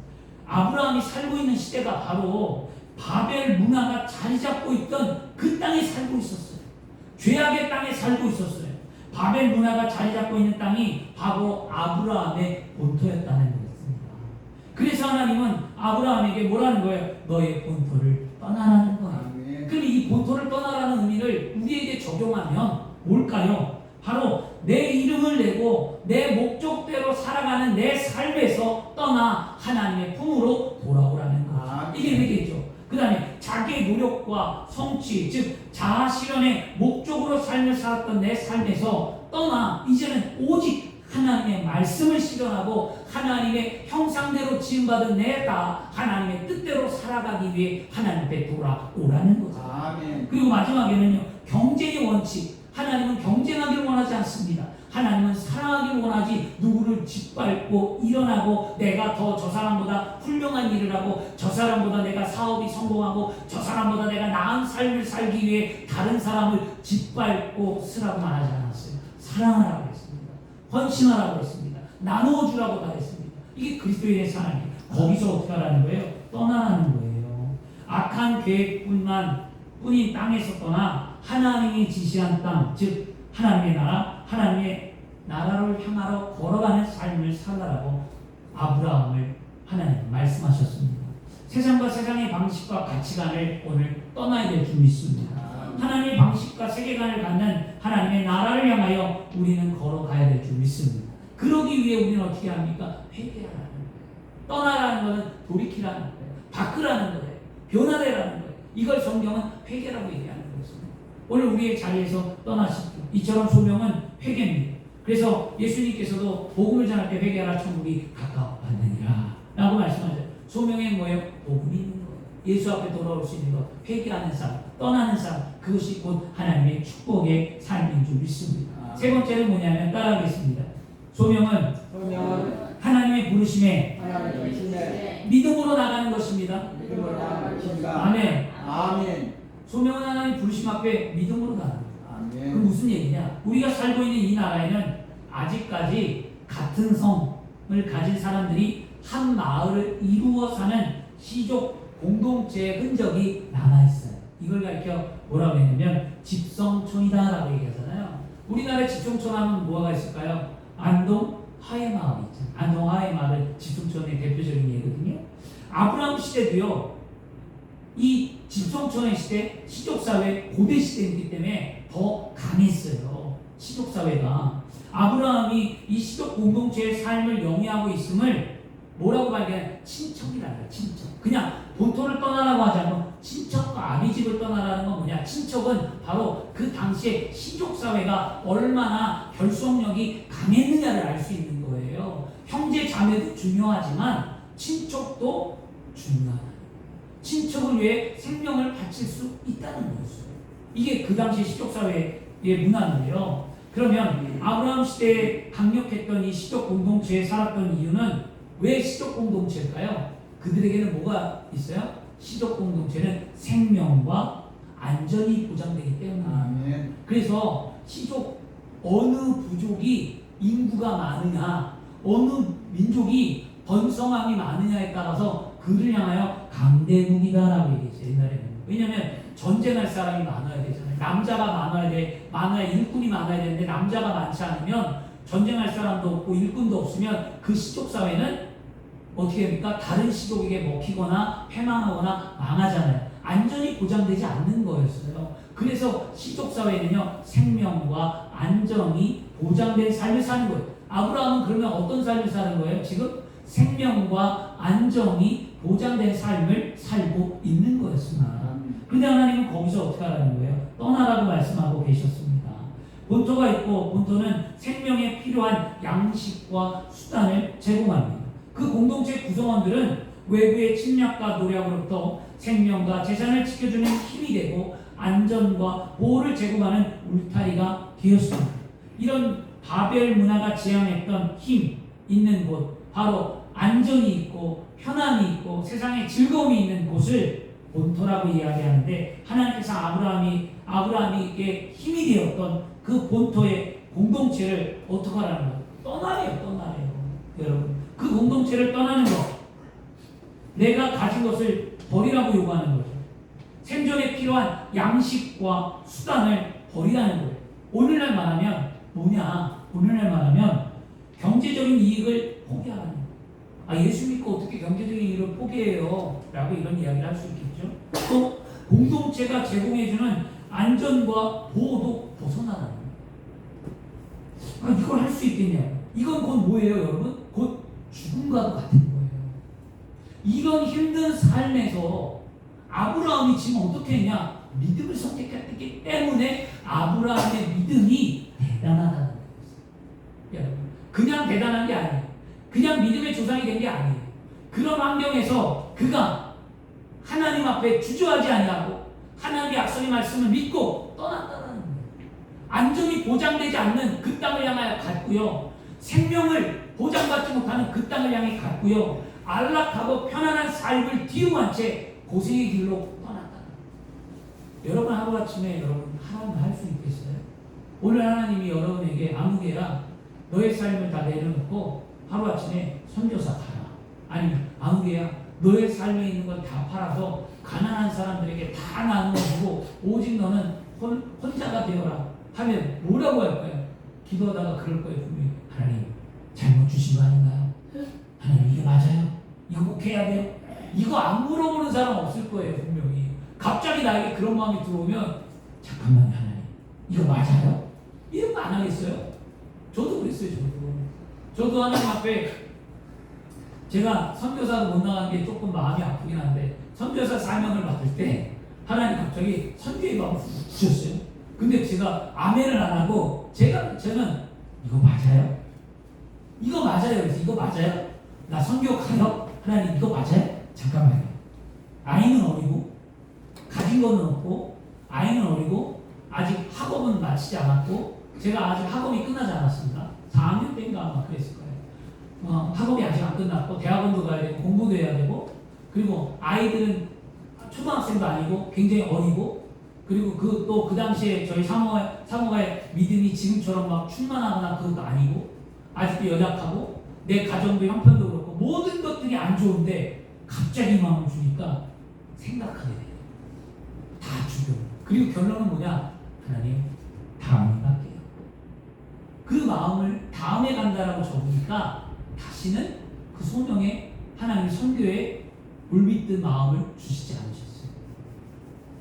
아브라함이 살고 있는 시대가 바로 바벨 문화가 자리 잡고 있던 그 땅에 살고 있었어요. 죄악의 땅에 살고 있었어요. 바벨 문화가 자리 잡고 있는 땅이 바로 아브라함의 본토였다는 거였습니다. 그래서 하나님은 아브라함에게 뭐라는 거예요? 너의 본토를 떠나라는 거예요. 그럼 이 본토를 떠나라는 의미를 우리에게 적용하면 뭘까요? 바로 내 이름을 내고 내 목적대로 살아가는 내 삶에서 떠나 하나님의 품으로 돌아오라는 거죠. 이게 회개죠. 그 다음에 자기의 노력과 성취, 즉 자아 실현의 목적으로 삶을 살았던 내 삶에서 떠나 이제는 오직 하나님의 말씀을 실현하고 하나님의 형상대로 지음받은 내가 하나님의 뜻대로 살아가기 위해 하나님 앞에 돌아오라는 거죠. 아멘. 그리고 마지막에는요, 경쟁의 원칙. 하나님은 경쟁하기를 원하지 않습니다. 하나님은 사랑하기를 원하지, 누구를 짓밟고 일어나고 내가 더 저 사람보다 훌륭한 일을 하고 저 사람보다 내가 사업이 성공하고 저 사람보다 내가 나은 삶을 살기 위해 다른 사람을 짓밟고 쓰라고 말하지 않았어요. 사랑하라고 했습니다. 헌신하라고 했습니다. 나누어주라고 다 했습니다. 이게 그리스도인의 사랑이에요. 거기서 어떻게 하라는 거예요? 떠나라는 거예요. 악한 계획뿐인 땅에서 떠나 하나님이 지시한 땅, 즉 하나님의 나라, 하나님의 나라를 향하러 걸어가는 삶을 살라라고 아브라함을 하나님 말씀하셨습니다. 세상과 세상의 방식과 가치관을 오늘 떠나야 될 줄 믿습니다. 하나님의 방식과 세계관을 갖는 하나님의 나라를 향하여 우리는 걸어가야 될 줄 믿습니다. 그러기 위해 우리는 어떻게 합니까? 회개하라는 거예요. 떠나라는 것은 돌이키라는 거예요. 바꾸라는 거예요. 변화되라는 거예요. 이걸 성경은 회개라고 얘기하는 거였습니다. 오늘 우리의 자리에서 떠나십시오. 이처럼 소명은 회개입니다. 그래서 예수님께서도 복음을 전할 때 회개하라 천국이 가까웠느니라 라고 말씀하셨어요. 소명의 뭐예요? 복음이 있는 거예요. 예수 앞에 돌아올 수 있는 것, 회개하는 삶, 떠나는 삶, 그것이 곧 하나님의 축복의 삶인 줄 믿습니다. 세 번째는 뭐냐면 따라하겠습니다. 소명은 소명은 하나님의 부르심에 하나님의 신뢰 믿음으로 나가는 것입니다. 믿음으로 나가는 것입니다. 아멘. 아멘. 소명은 하나님 부르심 앞에 믿음으로 나가는 거예요. 그 아멘. 무슨 얘기냐? 우리가 살고 있는 이 나라에는 아직까지 같은 성을 가진 사람들이 한 마을을 이루어 사는 시족 공동체의 흔적이 남아있어요. 이걸 가리켜 뭐라고 했냐면 집성촌이다라고 얘기하잖아요. 우리나라의 집성촌 하면 뭐가 있을까요? 안동 하회마을 있잖아요. 안동 하회마을 집성촌의 대표적인 예거든요. 아브라함 시대도요. 이 집성촌의 시대, 시족사회, 고대 시대이기 때문에 더 강했어요. 시족사회가. 아브라함이 이 시족 공동체의 삶을 영위하고 있음을 뭐라고 발견해? 친척이라는 거예요. 친척. 그냥 본토를 떠나라고 하지 않고 친척과 아비집을 떠나라는 건 뭐냐? 친척은 바로 그 당시에 시족사회가 얼마나 결속력이 강했느냐를 알 수 있는 거예요. 형제 자매도 중요하지만 친척도 중요하다. 친척을 위해 생명을 바칠 수 있다는 거였어요. 이게 그 당시 시족사회의 문화인데요. 그러면 아브라함 시대에 강력했던 이 시족 공동체에 살았던 이유는 왜 시족 공동체일까요? 그들에게는 뭐가 있어요? 시족 공동체는 생명과 안전이 보장되기 때문이에요. 아멘. 그래서 시족 어느 부족이 인구가 많으냐, 어느 민족이 번성함이 많으냐에 따라서 그를 향하여 강대국이다라고 얘기했어요. 옛날에는. 왜냐하면 전쟁할 사람이 많아야 되잖아요. 남자가 많아야 일꾼이 많아야 되는데 남자가 많지 않으면 전쟁할 사람도 없고 일꾼도 없으면 그 시족 사회는 어떻게 됩니까? 다른 시족에게 먹히거나 패망하거나 망하잖아요. 안전이 보장되지 않는 거였어요. 그래서 시족 사회는요 생명과 안전이 보장된 삶을 사는 거예요. 아브라함은 그러면 어떤 삶을 사는 거예요? 지금 생명과 안정이 보장된 삶을 살고 있는 거였습니다. 근데 하나님은 거기서 어떻게 하라는 거예요? 떠나라고 말씀하고 계셨습니다. 본토가 있고 본토는 생명에 필요한 양식과 수단을 제공합니다. 그 공동체 구성원들은 외부의 침략과 노력으로부터 생명과 재산을 지켜주는 힘이 되고 안전과 보호를 제공하는 울타리가 되었습니다. 이런 바벨 문화가 지향했던 힘 있는 곳, 바로 안전이 있고 편안이 있고 세상에 즐거움이 있는 곳을 본토라고 이야기하는데 하나님께서 아브라함에게 힘이 되었던 그 본토의 공동체를 어떻게 하라는 거예요? 떠나래요. 여러분, 그 공동체를 떠나는 것, 내가 가진 것을 버리라고 요구하는 거죠. 생존에 필요한 양식과 수단을 버리라는 거예요. 오늘날 말하면 뭐냐? 오늘날 말하면 경제적인 이익을 포기하라는 거예요. 예수 믿고 어떻게 경제적인 이익을 포기해요? 라고 이런 이야기를 할 수 있겠죠. 또 공동체가 제공해주는 안전과 보호도 벗어나라는 거예요. 이걸 할 수 있겠냐? 이건 곧 뭐예요, 여러분? 곧 죽음과도 같은 거예요. 이런 힘든 삶에서 아브라함이 지금 어떻게 했냐? 믿음을 선택했기 때문에 아브라함의 믿음이 대단하다는 거예요. 여러분, 그냥 대단한 게 아니에요. 그냥 믿음의 조상이 된 게 아니에요. 그런 환경에서 그가 하나님 앞에 주저하지 아니하고 하나님의 약속의 말씀을 믿고 떠났다는 거예요. 안전이 보장되지 않는 그 땅을 향하여 갔고요. 생명을 보장받지 못하는 그 땅을 향해 갔고요. 안락하고 편안한 삶을 뒤로 한 채 고생의 길로 떠났다는 거예요. 여러분 하루아침에 여러분 하나님을 할 수 있겠어요? 오늘 하나님이 여러분에게 아무개야 너의 삶을 다 내려놓고 하루아침에 선교사 가라. 아니면 아무개야 너의 삶에 있는 걸 다 팔아서 가난한 사람들에게 다 나누어주고 오직 너는 혼자가 되어라 하면 뭐라고 할까요? 기도하다가 그럴 거예요. 분명히 하나님 잘못 주신 거 아닌가요? 하나님 이게 맞아요? 이거 꼭 해야 돼요? 이거 안 물어보는 사람 없을 거예요. 분명히 갑자기 나에게 그런 마음이 들어오면 잠깐만요 하나님 이거 맞아요? 이런 거 안 하겠어요? 저도 그랬어요. 저도 하나님 앞에 제가 선교사도 못 나간 게 조금 마음이 아프긴 한데 선교사 사명을 맡을 때 하나님 갑자기 선교의 마음을 주셨어요. 근데 제가 아멘을 안 하고 저는 이거 맞아요? 이거 맞아요. 그래서 이거 맞아요? 나 선교 가요? 하나님 이거 맞아요? 잠깐만요. 아이는 어리고 가진 거는 없고 아이는 어리고 아직 학업은 마치지 않았고 제가 아직 학업이 끝나지 않았습니다. 4학년 때인가 아마 그랬을 거예요. 학업이 아직 안 끝났고 대학원도 가야 되고 공부도 해야 되고 그리고 아이들은 초등학생도 아니고 굉장히 어리고 그리고 그 당시에 저희 사모가의 믿음이 지금처럼 막 충만하거나 그것도 아니고 아직도 연약하고 내 가정도 형편도 그렇고 모든 것들이 안 좋은데 갑자기 마음을 주니까 생각하게 돼요. 다 죽여. 그리고 결론은 뭐냐? 하나님 다음에 갈게요. 그 마음을 다음에 간다라고 적으니까 다시는 그 소명에 하나님 선교에 물밀듯 마음을 주시지 않으셨어요.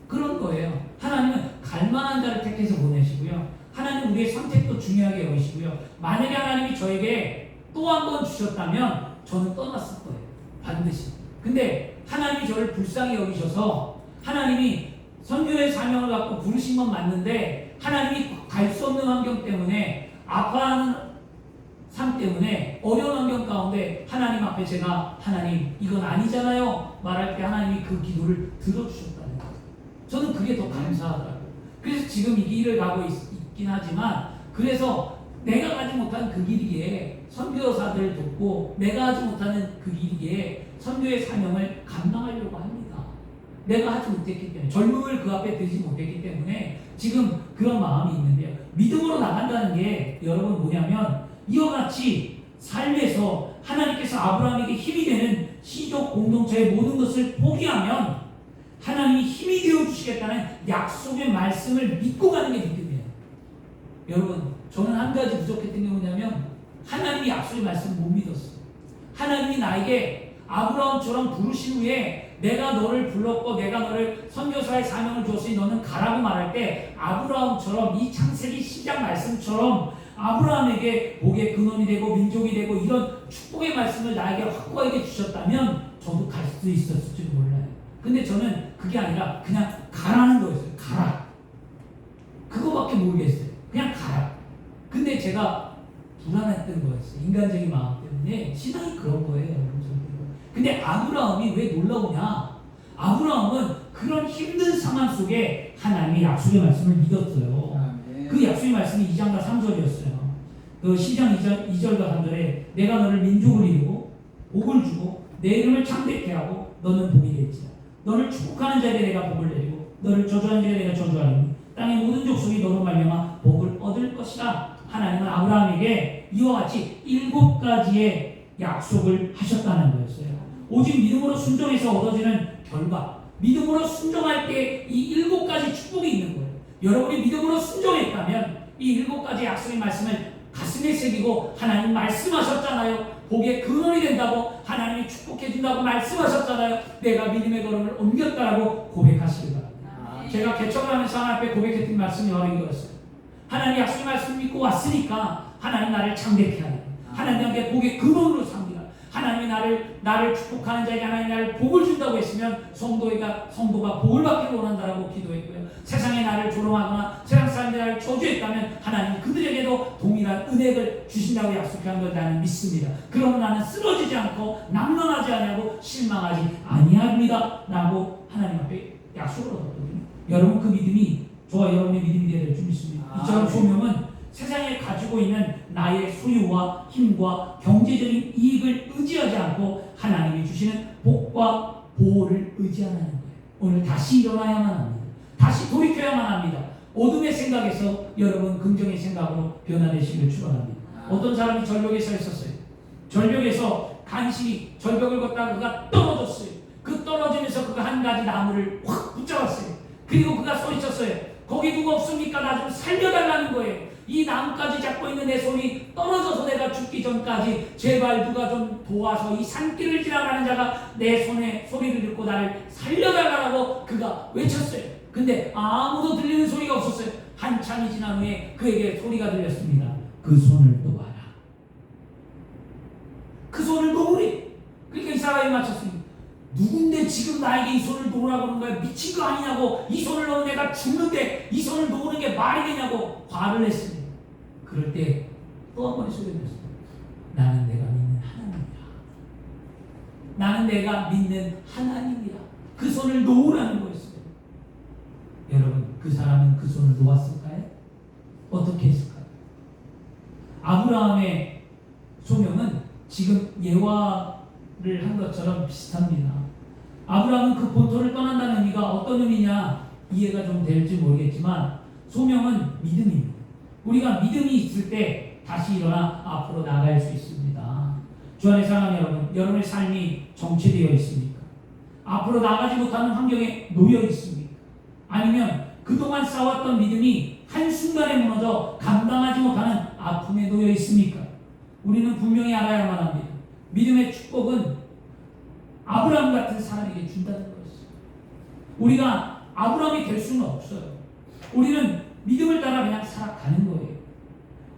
그런 거예요. 하나님은 갈만한 자를 택해서 보내시고요. 하나님 우리의 선택도 중요하게 여기시고요. 만약에 하나님이 저에게 또 한 번 주셨다면 저는 떠났을 거예요. 반드시. 근데 하나님이 저를 불쌍히 여기셔서 하나님이 선교의 사명을 갖고 부르신 건 맞는데 하나님이 갈 수 없는 환경 때문에 아파하는 삶 때문에 어려운 환경 가운데 하나님 앞에 제가 하나님 이건 아니잖아요 말할 때 하나님이 그 기도를 들어주셨다는 거예요. 저는 그게 더 감사하더라고요. 그래서 지금 이 길을 가고 있긴 하지만 그래서 내가 가지 못한 그 길이기에 선교사들을 돕고 내가 하지 못하는 그 길이기에 선교의 사명을 감당하려고 합니다. 내가 하지 못했기 때문에 젊음을 그 앞에 들지 못했기 때문에 지금 그런 마음이 있는데요. 믿음으로 나간다는 게 여러분 뭐냐면 이와 같이 삶에서 하나님께서 아브라함에게 힘이 되는 시족 공동체의 모든 것을 포기하면 하나님이 힘이 되어주시겠다는 약속의 말씀을 믿고 가는 게 믿음이에요. 여러분 저는 한 가지 부족했던 게 뭐냐면 하나님이 약속의 말씀을 못 믿었어요. 하나님이 나에게 아브라함처럼 부르신 후에 내가 너를 불렀고 내가 너를 선교사의 사명을 줬으니 너는 가라고 말할 때 아브라함처럼 이 창세기 시작 말씀처럼 아브라함에게 복의 근원이 되고 민족이 되고 이런 축복의 말씀을 나에게 확고하게 주셨다면 저도 갈 수 있었을지도 몰라요. 근데 저는 그게 아니라 그냥 가라는 거였어요. 가라. 그거밖에 모르겠어요. 그냥 가라. 근데 제가 불안했던 거였어요. 인간적인 마음 때문에. 신앙이 그런 거예요. 근데 아브라함이 왜 놀라우냐? 아브라함은 그런 힘든 상황 속에 하나님의 약속의 말씀을 믿었어요. 그 약속의 말씀이 2장과 3절이었어요. 그 시장 2절과 3절에 내가 너를 민족을 이루고 복을 주고 내 이름을 창대케 하고 너는 복이 되지라. 너를 축복하는 자에게 내가 복을 내리고 너를 저주하는 자에게 내가 저주하리니 땅의 모든 족속이 너로 말미암아 복을 얻을 것이라. 하나님은 아브라함에게 이와 같이 7가지의 약속을 하셨다는 거였어요. 오직 믿음으로 순종해서 얻어지는 결과, 믿음으로 순종할 때 이 7가지 축복이 있는 거예요. 여러분이 믿음으로 순종했다면 이 7가지 약속의 말씀을 가슴에 새기고 하나님 말씀하셨잖아요. 복의 근원이 된다고 하나님이 축복해 준다고 말씀하셨잖아요. 내가 믿음의 걸음을 옮겼다라고 고백하시기 바랍니다. 제가 개척을 하면서 하나님 앞에 고백했던 말씀이 바로 이거였어요. 하나님 약속의 말씀을 믿고 왔으니까 하나님 나를 창대케 하리. 하나님께 복의 근원으로 삼기라. 하나님이 나를 축복하는 자에게 하나님 나를 복을 준다고 했으면 성도가 복을 받기를 원한다라고 기도했고요. 세상에 나를 조롱하거나 세상 사람들이 나를 저주했다면 하나님 그들에게도 동일한 은혜를 주신다고 약속한 걸 나는 믿습니다. 그러면 나는 쓰러지지 않고 남론하지 아니하고 실망하지 아니합니다 라고 하나님 앞에 약속을 얻었거든요. 여러분 그 믿음이 저와 여러분의 믿음이 되야 될 줄 믿습니다. 이처럼 소명은 세상에 가지고 있는 나의 소유와 힘과 경제적인 이익을 의지하지 않고 하나님이 주시는 복과 보호를 의지하는 거예요. 오늘 다시 일어나야만 합니다. 다시 돌이켜야만 합니다. 어둠의 생각에서 여러분 긍정의 생각으로 변화되시길 축원합니다. 어떤 사람이 절벽에 서 있었어요. 절벽에서 간신히 절벽을 걷다가 그가 떨어졌어요. 그 떨어지면서 그가 한 가지 나무를 확 붙잡았어요. 그리고 그가 소리쳤어요. 거기 누가 없습니까? 나 좀 살려달라는 거예요. 이 나무까지 잡고 있는 내 손이 떨어져서 내가 죽기 전까지 제발 누가 좀 도와서 이 산길을 지나가는 자가 내 손에 소리를 듣고 나를 살려달라고 그가 외쳤어요. 근데 아무도 들리는 소리가 없었어요. 한참이 지난 후에 그에게 소리가 들렸습니다. 그 손을 놓아라. 그 손을 놓으래. 그러니까 이 사람이 맞췄습니다. 누군데 지금 나에게 이 손을 놓으라고 하는 거야? 미친 거 아니냐고. 이 손을 놓으면 내가 죽는데 이 손을 놓는 게 말이 되냐고 화를 냈습니다. 그럴 때 또 한 번의 소리를 했습니다. 나는 내가 믿는 하나님이라. 나는 내가 믿는 하나님이라. 그 손을 놓으라는 거였어요. 여러분 그 사람은 그 손을 놓았을까요? 어떻게 했을까요? 아브라함의 소명은 지금 예화를 한 것처럼 비슷합니다. 아브라함은 그 본토를 떠난다는 의미가 어떤 의미냐 이해가 좀 될지 모르겠지만 소명은 믿음입니다. 우리가 믿음이 있을 때 다시 일어나 앞으로 나갈 수 있습니다. 주 안에 사랑하는 여러분, 여러분의 삶이 정체되어 있습니까? 앞으로 나가지 못하는 환경에 놓여 있습니까? 아니면 그동안 쌓았던 믿음이 한순간에 무너져 감당하지 못하는 아픔에 놓여 있습니까? 우리는 분명히 알아야만 합니다. 믿음의 축복은 아브라함 같은 사람에게 준다는 것이죠. 우리가 아브라함이 될 수는 없어요. 우리는 믿음을 따라 그냥 살아가는 거예요.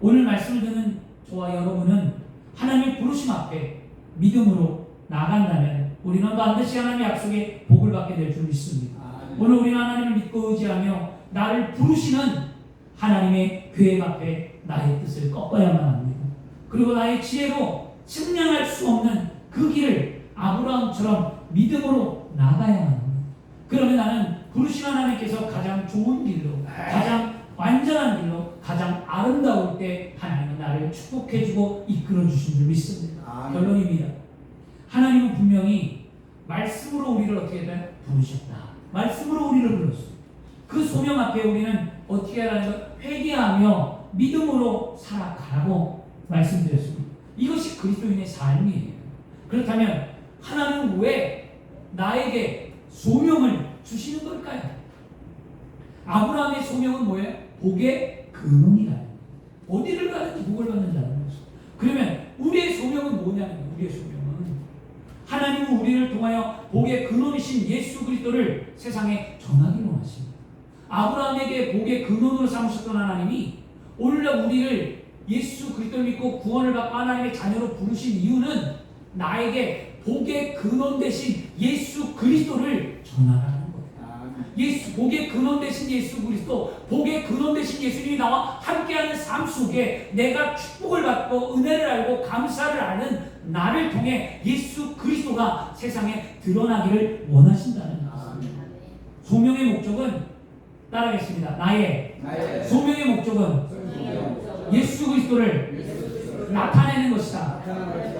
오늘 말씀을 듣는 저와 여러분은 하나님의 부르심 앞에 믿음으로 나간다면 우리는 반드시 하나님의 약속에 복을 받게 될 줄 믿습니다. 오늘 우리는 하나님을 믿고 의지하며 나를 부르시는 하나님의 계획 앞에 나의 뜻을 꺾어야만 합니다. 그리고 나의 지혜로 측량할 수 없는 그 길을 아브라함처럼 믿음으로 나가야만 합니다. 그러면 나는 부르신 하나님께서 가장 좋은 길로, 가장 완전한 길로, 가장 아름다울 때 하나님은 나를 축복해주고 이끌어주신 줄 믿습니다. 결론입니다. 하나님은 분명히 말씀으로 우리를 어떻게 해야 부르셨다. 말씀으로 우리를 불렀습니다. 그 소명 앞에 우리는 어떻게 하라는 것? 회개하며 믿음으로 살아가라고 말씀드렸습니다. 이것이 그리스도인의 삶이에요. 그렇다면 하나님은 왜 나에게 소명을 주시는 걸까요? 아브라함의 소명은 뭐예요? 복의 근원이라는 거예요. 어디를 가든지 복을 받는다는 거죠. 그러면 우리의 소명은 뭐냐는 거예요. 우리의 소명은 하나님은 우리를 통하여 복의 근원이신 예수 그리스도를 세상에 전하기로 하십니다. 아브라함에게 복의 근원으로 삼으셨던 하나님이 오늘날 우리를 예수 그리스도를 믿고 구원을 받고 하나님의 자녀로 부르신 이유는 나에게 복의 근원 되신 예수 그리스도를 전하라는 거예요. 복의 근원 되신 예수 그리스도, 복의 근원 되신 예수님이 나와 함께하는 삶 속에 내가 축복을 받고 은혜를 알고 감사를 아는 나를 통해 예수 그리스도가 세상에 드러나기를 원하신다는 것입니다. 소명의 목적은 따라하겠습니다. 나의 소명의 목적은 예수 그리스도를 나타내는 것이다.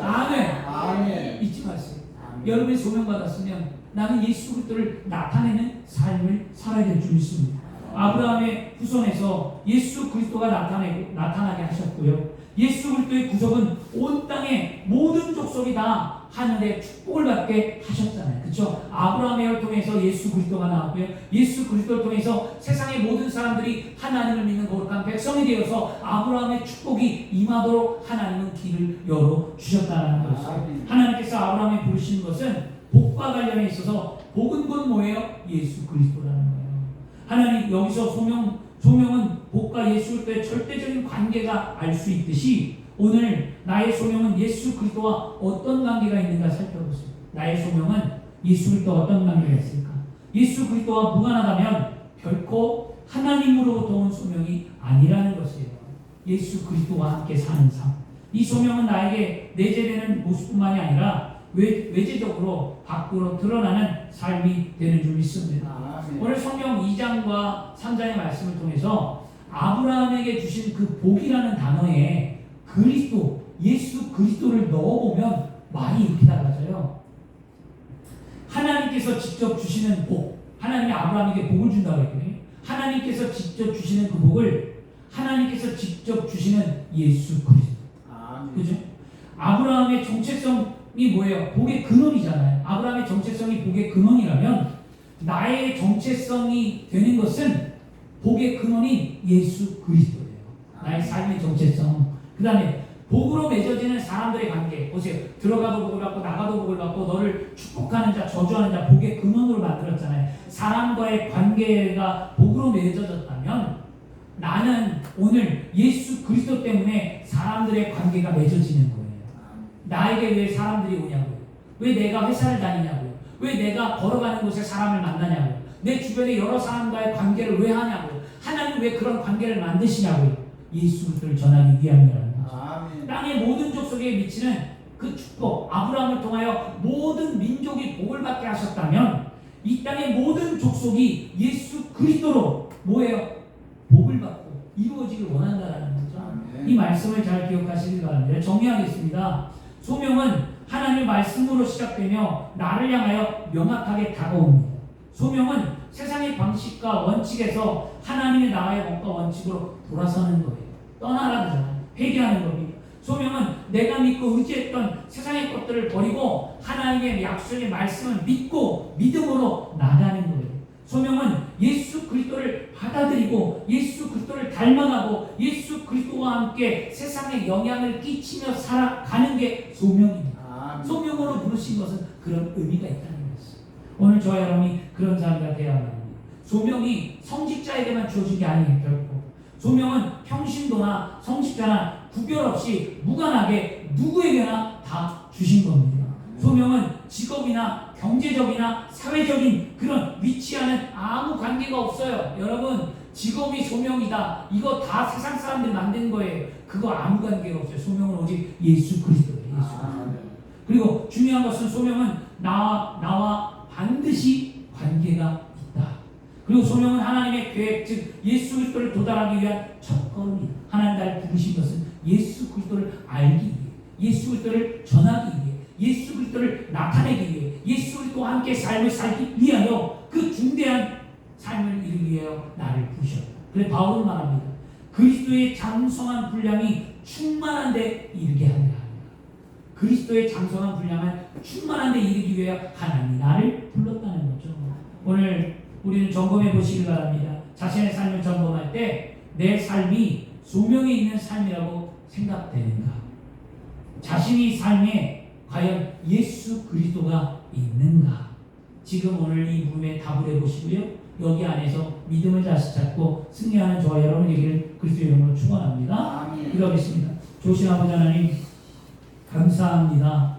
아멘. 잊지 마세요. 여러분이 소명받았으면 나는 예수 그리스도를 나타내는 삶을 살아야 될 줄 믿습니다. 아브라함의 후손에서 예수 그리스도가 나타나게 하셨고요. 예수 그리스도의 구속은 온 땅의 모든 족속이 다 하늘의 축복을 받게 하셨잖아요. 그렇죠? 아브라함의 혈통에서 예수 그리스도가 나왔고요. 예수 그리스도를 통해서 세상의 모든 사람들이 하나님을 믿는 거룩한 백성이 되어서 아브라함의 축복이 임하도록 하나님은 길을 열어주셨다는 것이죠. 하나님께서 아브라함을 부르신 것은 복과 관련해 있어서 복은 곧 뭐예요? 예수 그리스도라는 거예요. 하나님 여기서 소명은 복과 예수 그리스도의 절대적인 관계가 알 수 있듯이 오늘 나의 소명은 예수 그리스도와 어떤 관계가 있는가 살펴보세요. 나의 소명은 예수 그리스도와 어떤 관계가 있을까? 예수 그리스도와 무관하다면 결코 하나님으로부터 온 소명이 아니라는 것이에요. 예수 그리스도와 함께 사는 삶. 이 소명은 나에게 내재되는 모습뿐만이 아니라 외제적으로 밖으로 드러나는 삶이 되는 줄 믿습니다. 오늘 성경 2장과 3장의 말씀을 통해서 아브라함에게 주신 그 복이라는 단어에 그리스도, 예수 그리스도를 넣어보면 말이 이렇게 달라져요. 하나님께서 직접 주시는 복, 하나님이 아브라함에게 복을 준다고 했거든요. 하나님께서 직접 주시는 그 복을 하나님께서 직접 주시는 예수 그리스도. 그죠? 아브라함의 정체성이 뭐예요? 복의 근원이잖아요. 아브라함의 정체성이 복의 근원이라면 나의 정체성이 되는 것은 복의 근원인 예수 그리스도예요. 나의 삶의 정체성. 그 다음에 복으로 맺어지는 사람들의 관계. 보세요. 들어가도 복을 받고 나가도 복을 받고 너를 축복하는 자, 저주하는 자 복의 근원으로 만들었잖아요. 사람과의 관계가 복으로 맺어졌다면 나는 오늘 예수 그리스도 때문에 사람들의 관계가 맺어지는 거예요. 나에게 왜 사람들이 오냐고요. 왜 내가 회사를 다니냐고요. 왜 내가 걸어가는 곳에 사람을 만나냐고요. 내 주변에 여러 사람과의 관계를 왜 하냐고요. 하나님 왜 그런 관계를 만드시냐고요. 예수 그리스도를 전하기 위함이라는 거죠. 땅의 모든 족속에 미치는 그 축복, 아브라함을 통하여 모든 민족이 복을 받게 하셨다면 이 땅의 모든 족속이 예수 그리스도로 뭐예요? 복을 받고 이루어지길 원한다라는 거죠. 이 말씀을 잘 기억하시기 바랍니다. 정리하겠습니다. 소명은 하나님의 말씀으로 시작되며 나를 향하여 명확하게 다가옵니다. 소명은 세상의 방식과 원칙에서 하나님의 나라의 법과 원칙으로 돌아서는 거예요. 떠나라는 거잖아요. 회개하는 겁니다. 소명은 내가 믿고 의지했던 세상의 것들을 버리고 하나님의 약속의 말씀을 믿고 믿음으로 나가는 거예요. 소명은 예수 그리스도를 받아들이고 예수 그리스도를 닮아가고 예수 그리스도와 함께 세상에 영향을 끼치며 살아가는 게 소명입니다. 소명으로 부르신 것은 그런 의미가 있다는 것이죠. 오늘 저와 여러분이 그런 자리가 되어야 합니다. 소명이 성직자에게만 주어진 게 아니에요. 결코 소명은 평신도나 성직자나 구별 없이 무관하게 누구에게나 다 주신 겁니다. 소명은 직업이나 경제적이나 사회적인 그런 위치와는 아무 관계가 없어요. 여러분, 직업이 소명이다, 이거 다 세상 사람들이 만든 거예요. 그거 아무 관계가 없어요. 소명은 오직 예수 그리스도예요. 예수 그리스도. 그리고 중요한 것은 소명은 나와 반드시 관계가 있다. 그리고 소명은 하나님의 계획, 즉 예수 그리스도를 도달하기 위한 첫걸음이다. 하나님 나를 부르신 것은 예수 그리스도를 알기 위해, 예수 그리스도를 전하기 위해, 예수 그리스도를 나타내기 위해, 예수 그리스도와 함께 삶을 살기 위하여 그 중대한 삶을 이루기 위하여 나를 부르셨다. 그래서 바울은 말합니다. 그리스도의 장성한 분량이 충만한 데 이르게 하리라. 그리스도의 장성한 분량을 충만한 데 이르기 위하여 하나님이 나를 불렀다는 거죠. 오늘 우리는 점검해 보시기 바랍니다. 자신의 삶을 점검할 때 내 삶이 소명에 있는 삶이라고 생각되는가? 자신의 삶에 과연 예수 그리스도가 있는가? 지금 오늘 이 물음에 답을 해보시고요. 여기 안에서 믿음을 다시 찾고 승리하는 저와 여러분 되기를 그리스도 이름으로 축원합니다. 기도하겠습니다. 조신 아버지 하나님, 감사합니다.